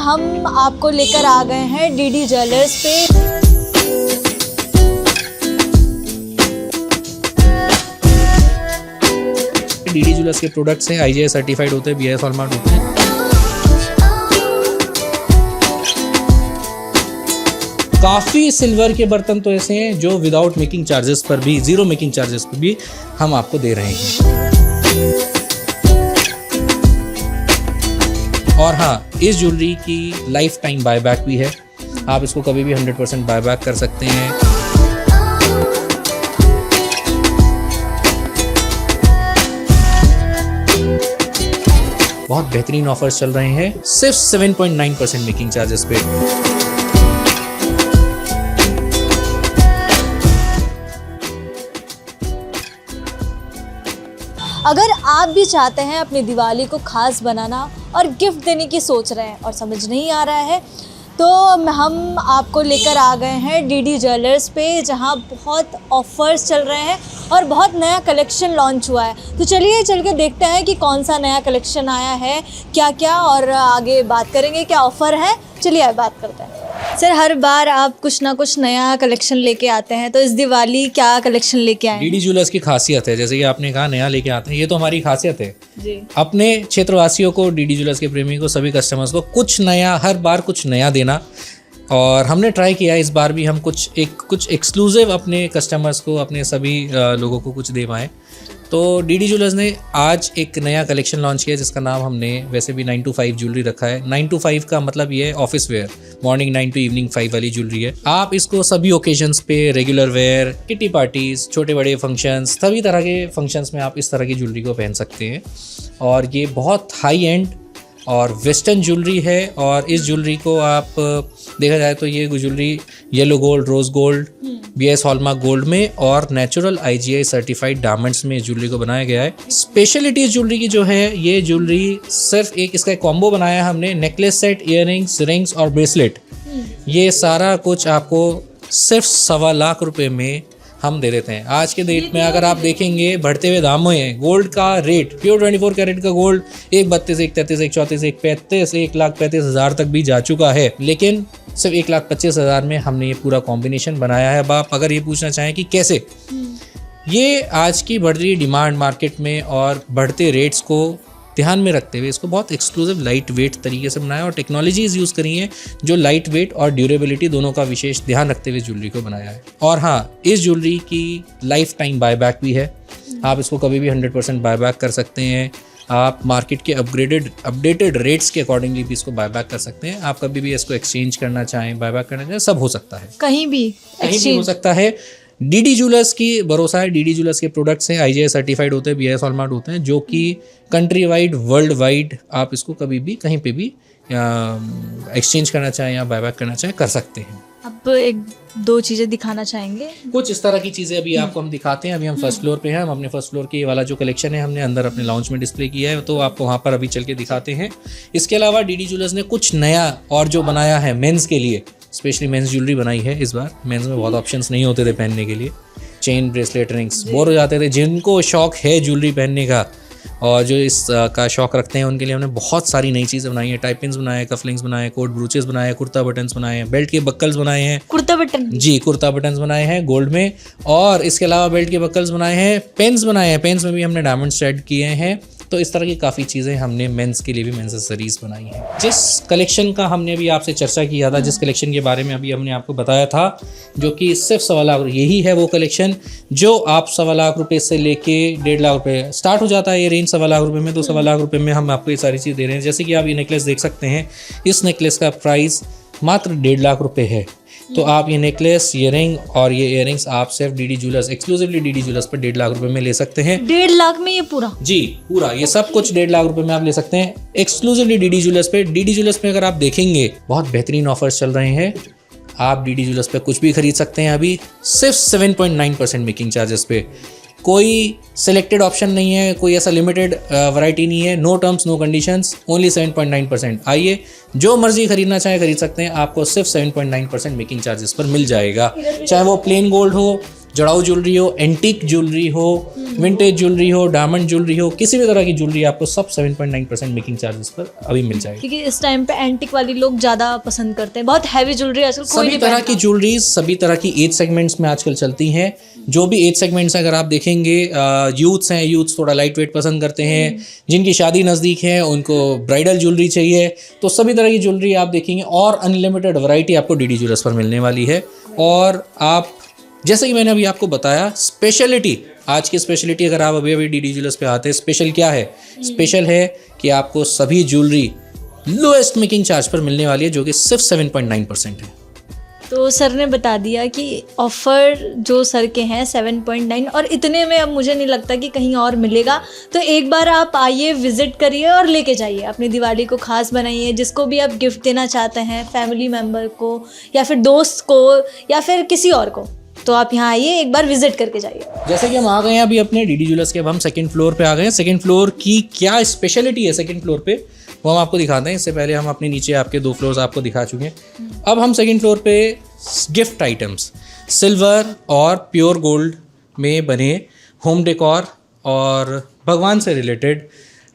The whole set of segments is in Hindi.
हम आपको लेकर आ गए हैं डीडी ज्वेलर्स पे। डीडी ज्वेलर्स के प्रोडक्ट्स हैं, IGI सर्टिफाइड होते हैं, BIS हॉलमार्क होते हैं। काफ़ी सिल्वर के बर्तन तो ऐसे हैं जो विदाउट मेकिंग चार्जेस पर भी, ज़ीरो मेकिंग चार्जेस पर भी हम आपको दे रहे हैं। और हाँ, इस ज्वेलरी की लाइफ टाइम बायबैक भी है। आप इसको कभी भी 100% बायबैक कर सकते हैं। बहुत बेहतरीन ऑफर्स चल रहे हैं सिर्फ 7.9% मेकिंग चार्जेस पे। अगर आप भी चाहते हैं अपनी दिवाली को खास बनाना और गिफ्ट देने की सोच रहे हैं और समझ नहीं आ रहा है, तो हम आपको लेकर आ गए हैं डीडी ज्वेलर्स पे, जहां बहुत ऑफ़र्स चल रहे हैं और बहुत नया कलेक्शन लॉन्च हुआ है। तो चलिए चल के देखते हैं कि कौन सा नया कलेक्शन आया है, क्या क्या, और आगे बात करेंगे क्या ऑफ़र है। चलिए बात करते हैं। सर, हर बार आप कुछ ना कुछ नया कलेक्शन लेके आते हैं, तो इस दिवाली क्या कलेक्शन लेके आए हैं? डीडी ज्वेलर्स की खासियत है, जैसे कि आपने कहा नया लेके आते हैं, ये तो हमारी खासियत है जी। अपने क्षेत्रवासियों को, डीडी ज्वेलर्स के प्रेमी को, सभी कस्टमर्स को कुछ नया, हर बार कुछ नया देना। और हमने ट्राई किया इस बार भी हम कुछ एक्सक्लूसिव अपने कस्टमर्स को, अपने सभी लोगों को कुछ दे पाएँ। तो डीडी ज्वेलर्स ने आज एक नया कलेक्शन लॉन्च किया जिसका नाम हमने वैसे भी 9 to 5 ज्वेलरी रखा है। 9 to 5 का मतलब ये है office where, morning 9 to evening 5 वाली ज्वेलरी है। आप इसको सभी ओकेजन्स पे, रेगुलर वेयर, किटी पार्टीज, छोटे बड़े फंक्शंस, सभी तरह के फंक्शंस में आप इस तरह की ज्वेलरी को पहन सकते हैं। और ये बहुत हाई एंड और वेस्टर्न ज्वेलरी है। और इस ज्वेलरी को आप देखा जाए तो ये jewellery yellow gold, rose gold, BIS hallmark gold में और नेचुरल IGI सर्टिफाइड डायमंड्स में इस ज्वेलरी को बनाया गया है। स्पेशलिटी इस ज्वेलरी की जो है, ये ज्वेलरी सिर्फ इसका एक कॉम्बो बनाया है हमने, नेकलेस सेट, इयररिंग्स, रिंग्स और ब्रेसलेट। ये सारा कुछ आपको सिर्फ 1.25 लाख रुपए में हम दे देते हैं। आज के डेट में अगर आप देखेंगे बढ़ते हुए दामों हैं, गोल्ड का रेट, प्योर 24 कैरेट का गोल्ड 1.32, 1.33, 1.34, 1.35, 1,35,000 तक भी जा चुका है। लेकिन सिर्फ 1,25,000 में हमने ये पूरा कॉम्बिनेशन बनाया है। अब आप अगर ये पूछना चाहें कि कैसे, ये आज की बढ़ रही डिमांड मार्केट में और बढ़ते रेट्स को ध्यान में रखते हुए इसको बहुत एक्सक्लूसिव लाइट वेट तरीके से बनाया और टेक्नोलॉजीज़ यूज़ करी हैं जो लाइट वेट और ड्यूरेबिलिटी दोनों का विशेष ध्यान रखते हुए ज्वेलरी को बनाया है। और हाँ, इस ज्वेलरी की लाइफ टाइम बायबैक भी है। आप इसको कभी भी 100% बायबैक कर सकते हैं। आप मार्केट के अपडेटेड रेट्स के अकॉर्डिंगली भी इसको बायबैक कर सकते हैं। आप कभी भी इसको एक्सचेंज करना चाहें, बायबैक करना चाहें, सब हो सकता है, कहीं भी हो सकता है। डीडी ज्वेलर्स की भरोसा है। डीडी ज्वेलर्स के प्रोडक्ट्स हैं, IGI सर्टिफाइड होते हैं, BIS हॉलमार्क होते हैं, जो कि कंट्री वाइड, वर्ल्ड वाइड आप इसको कभी भी कहीं पे भी एक्सचेंज करना चाहें या बायबैक करना चाहें, कर सकते हैं। अब 1-2 चीज़ें दिखाना चाहेंगे? कुछ इस तरह की चीज़ें अभी आपको हम दिखाते हैं। अभी हम फर्स्ट फ्लोर पे हैं। हम अपने फर्स्ट फ्लोर के ये वाला जो कलेक्शन है हमने अंदर अपने लाउंज में डिस्प्ले किया है, तो आपको वहाँ पर अभी चल के दिखाते हैं। इसके अलावा डीडी ज्वेलर्स ने कुछ नया और जो बनाया है मेंस के लिए, स्पेशली मेंस ज्वेलरी बनाई है इस बार। मेंस में बहुत ऑप्शंस नहीं होते थे पहनने के लिए, चेन, ब्रेसलेट, रिंग्स, बोर हो जाते थे। जिनको शौक है ज्वेलरी पहनने का और जो इस का शौक रखते हैं, उनके लिए हमने बहुत सारी नई चीज़ें बनाई हैं। टाई पिन्स बनाए, कफलिंग्स बनाए, कोट ब्रूचेस बनाए, कुर्ता बटन्स बनाए हैं, बेल्ट के बक्कल्स बनाए हैं। कुर्ता बटन? जी, कुर्ता बटन्स बनाए हैं गोल्ड में। और इसके अलावा बेल्ट के बक्कल्स बनाए हैं, पेन्स बनाए हैं, पेन्स में भी हमने डायमंड्स ऐड किए हैं। तो इस तरह की काफ़ी चीज़ें हमने मेंस के लिए भी मेंस एक्सेसरीज बनाई हैं। जिस कलेक्शन का हमने अभी आपसे चर्चा किया था, जिस कलेक्शन के बारे में अभी हमने आपको बताया था, जो कि सिर्फ 1.25 लाख, यही है वो कलेक्शन जो आप 1.25 लाख रुपए से लेके 1.5 लाख रुपए स्टार्ट हो जाता है। ये रेंज 1.25 लाख रुपए में, तो 1.25 लाख रुपए में हम आपको ये सारी चीज़ दे रहे हैं। जैसे कि आप ये नेकलेस देख सकते हैं, इस नेकलेस का प्राइस मात्र 1.5 लाख रुपए है। तो आप ये नेकलेस, ये रिंग और ये इयररिंग्स आप सिर्फ DD jewellers, exclusively DD jewellers पर 1.5 लाख रुपए में ले सकते हैं। 1.5 लाख में ये पूरा? जी, पूरा ये सब कुछ 1.5 लाख रुपए में आप ले सकते हैं एक्सक्लूसिवली डीडी ज्वेलर्स पे। डीडी ज्वेलर्स पे अगर आप देखेंगे बहुत बेहतरीन ऑफर्स चल रहे हैं। आप डीडी ज्वेलर्स पे कुछ भी खरीद सकते हैं अभी सिर्फ 7.9% मेकिंग चार्जेस पे। कोई सिलेक्टेड ऑप्शन नहीं है, कोई ऐसा लिमिटेड वैरायटी नहीं है, no terms no conditions, only 7.9%। आइए, जो मर्जी खरीदना चाहे खरीद सकते हैं। आपको सिर्फ 7.9% मेकिंग चार्जेस पर मिल जाएगा, चाहे वो प्लेन गोल्ड हो, जड़ाऊ ज्वेलरी हो, एंटीक ज्वेलरी हो, विंटेज ज्वेलरी हो, डायमंड ज्वेलरी हो, किसी भी तरह की ज्वेलरी आपको सब 7.9% मेकिंग चार्जेस पर अभी मिल जाएगी। क्योंकि इस टाइम पे एंटिक वाली लोग ज़्यादा पसंद करते हैं, बहुत हैवी ज्वेलरी आजकल कोई सभी नहीं तरह पहनता। की ज्वेलरीज सभी तरह की एज सेगमेंट्स में आजकल चलती हैं। जो भी एज सेगमेंट्स अगर आप देखेंगे, यूथ्स हैं, यूथ्स थोड़ा लाइट वेट पसंद करते हैं, जिनकी शादी नज़दीक है उनको ब्राइडल ज्वेलरी चाहिए, तो सभी तरह की ज्वेलरी आप देखेंगे और अनलिमिटेड वैरायटी आपको डीडी ज्वेलर्स पर मिलने वाली है। और आप जैसे कि मैंने अभी आपको बताया, स्पेशलिटी, आज की स्पेशलिटी अगर आप अभी डीडी ज्वेलर्स पे आते हैं, स्पेशल क्या है? स्पेशल है कि आपको सभी ज्वेलरी लोएस्ट मेकिंग चार्ज पर मिलने वाली है, जो कि सिर्फ 7.9% है। तो सर ने बता दिया कि ऑफ़र जो सर के हैं 7.9, और इतने में अब मुझे नहीं लगता कि कहीं और मिलेगा। तो एक बार आप आइए, विज़िट करिए और लेके जाइए, अपनी दिवाली को ख़ास बनाइए। जिसको भी आप गिफ्ट देना चाहते हैं, फैमिली मेम्बर को या फिर दोस्त को या फिर किसी और को, तो आप यहाँ आइए, एक बार विजिट करके जाइए। जैसे कि हम आ गए हैं अभी अपने डीडी ज्वेलर्स के, अब हम सेकंड फ्लोर पे आ गए हैं। सेकंड फ्लोर की क्या स्पेशलिटी है सेकंड फ्लोर पे, वो हम आपको दिखाते हैं। इससे पहले हम अपने नीचे आपके 2 फ्लोर्स आपको दिखा चुके हैं। अब हम सेकंड फ्लोर पे गिफ्ट आइटम्स, सिल्वर और प्योर गोल्ड में बने होम डेकोर और भगवान से रिलेटेड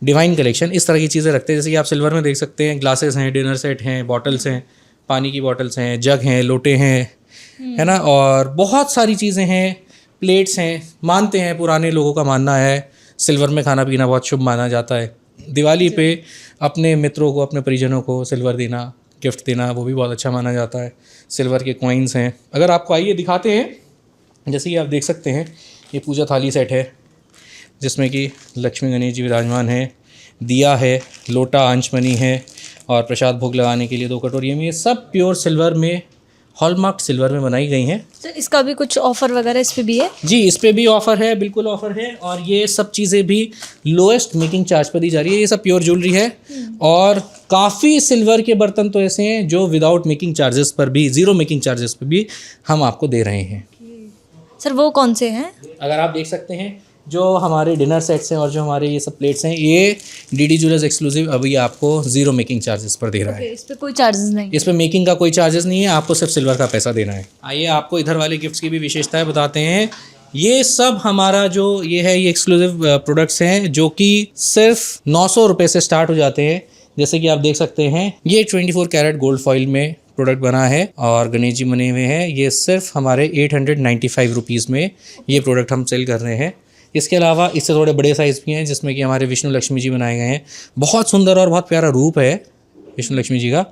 डिवाइन कलेक्शन, इस तरह की चीज़ें रखते हैं। जैसे कि आप सिल्वर में देख सकते हैं, ग्लासेस हैं, डिनर सेट हैं, बॉटल्स हैं, पानी की बॉटल्स हैं, जग हैं, लोटे हैं, है ना, और बहुत सारी चीज़ें हैं, प्लेट्स हैं। मानते हैं, पुराने लोगों का मानना है सिल्वर में खाना पीना बहुत शुभ माना जाता है। दिवाली पे अपने मित्रों को, अपने परिजनों को सिल्वर देना, गिफ्ट देना, वो भी बहुत अच्छा माना जाता है। सिल्वर के कॉइन्स हैं, अगर आपको आइए दिखाते हैं। जैसे कि आप देख सकते हैं, ये पूजा थाली सेट है जिसमें कि लक्ष्मी गणेश जी विराजमान है, दिया है, लोटा अंशमणि है और प्रसाद भोग लगाने के लिए 2 कटोरियाँ में, ये सब प्योर सिल्वर में, हॉलमार्क सिल्वर में बनाई गई हैं। तो इसका भी कुछ ऑफ़र वगैरह इस पे भी है? जी, इस पे भी ऑफ़र है, बिल्कुल ऑफ़र है। और ये सब चीज़ें भी लोएस्ट मेकिंग चार्ज पर दी जा रही है। ये सब प्योर ज्वेलरी है और काफ़ी सिल्वर के बर्तन तो ऐसे हैं जो विदाउट मेकिंग चार्जेस पर भी, ज़ीरो मेकिंग चार्जेस पर भी हम आपको दे रहे हैं। सर वो कौन से हैं? अगर आप देख सकते हैं, जो हमारे डिनर सेट्स हैं और जो हमारे ये सब प्लेट्स हैं, ये डीडी ज्वेलर्स एक्सक्लूसिव अभी आपको ज़ीरो मेकिंग चार्जेस पर दे रहा है। इस पे कोई चार्जेस नहीं? इस पे मेकिंग का कोई चार्जेस नहीं है, आपको सिर्फ सिल्वर का पैसा देना है। आइए आपको इधर वाले गिफ्ट्स की भी विशेषताएं बताते हैं। ये सब हमारा जो ये है, ये एक्सक्लूसिव प्रोडक्ट्स हैं जो कि सिर्फ 900 रुपये से स्टार्ट हो जाते हैं। जैसे कि आप देख सकते हैं, ये 24 कैरेट गोल्ड फॉइल में प्रोडक्ट बना है और गणेश जी बने हुए हैं। ये सिर्फ हमारे 895 रुपीज़ में ये प्रोडक्ट हम सेल कर रहे हैं। इसके अलावा इससे थोड़े बड़े साइज़ भी हैं जिसमें कि हमारे विष्णु लक्ष्मी जी बनाए गए हैं। बहुत सुंदर और बहुत प्यारा रूप है विष्णु लक्ष्मी जी का,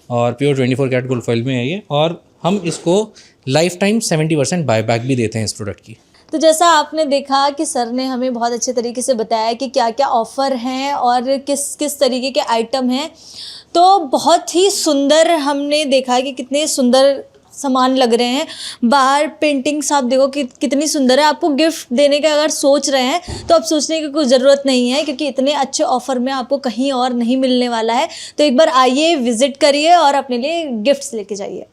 और प्योर 24 कैरेट गोल्ड फॉइल में है ये। और हम इसको लाइफ टाइम 70% बायबैक भी देते हैं इस प्रोडक्ट की। तो जैसा आपने देखा कि सर ने हमें बहुत अच्छे तरीके से बताया कि क्या क्या ऑफ़र हैं और किस किस तरीके के आइटम हैं। तो बहुत ही सुंदर हमने देखा कि कितने सुंदर सामान लग रहे हैं। बाहर पेंटिंग्स आप देखो कि कितनी सुंदर है। आपको गिफ्ट देने का अगर सोच रहे हैं तो अब सोचने की कोई ज़रूरत नहीं है, क्योंकि इतने अच्छे ऑफ़र में आपको कहीं और नहीं मिलने वाला है। तो एक बार आइए, विज़िट करिए और अपने लिए गिफ्ट्स लेके जाइए।